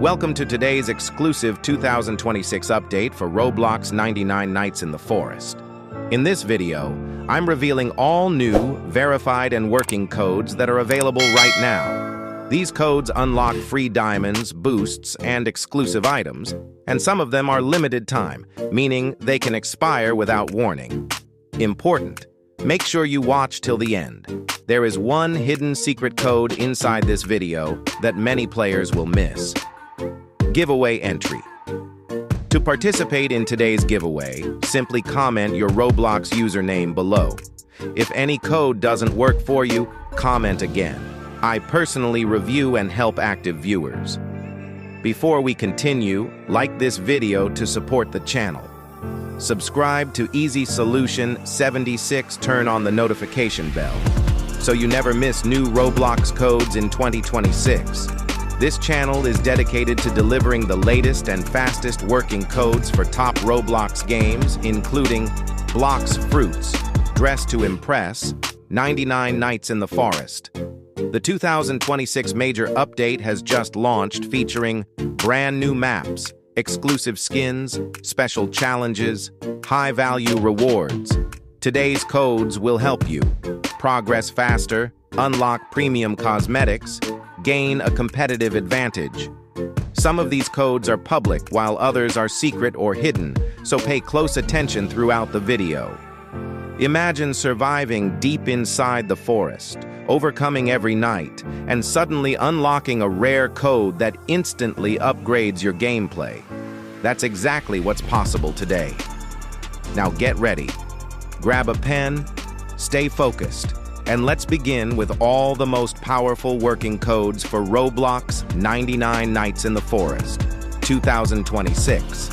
Welcome to today's exclusive 2026 update for Roblox 99 Nights in the Forest. In this video, I'm revealing all new, verified and working codes that are available right now. These codes unlock free diamonds, boosts, and exclusive items, and some of them are limited time, meaning they can expire without warning. Important: make sure you watch till the end. There is one hidden secret code inside this video that many players will miss. Giveaway entry. To participate in today's giveaway, simply comment your Roblox username below. If any code doesn't work for you, comment again. I personally review and help active viewers. Before we continue, like this video to support the channel. Subscribe to Easy Solution 76, turn on the notification bell, so you never miss new Roblox codes in 2026. This channel is dedicated to delivering the latest and fastest working codes for top Roblox games, including Blox Fruits, Dress to Impress, 99 Nights in the Forest. The 2026 major update has just launched, featuring brand new maps, exclusive skins, special challenges, high-value rewards. Today's codes will help you progress faster, unlock premium cosmetics, gain a competitive advantage. Some of these codes are public, while others are secret or hidden, so pay close attention throughout the video. Imagine surviving deep inside the forest, overcoming every night, and suddenly unlocking a rare code that instantly upgrades your gameplay. That's exactly what's possible today. Now get ready. Grab a pen, stay focused, and let's begin with all the most powerful working codes for Roblox 99 Nights in the Forest 2026.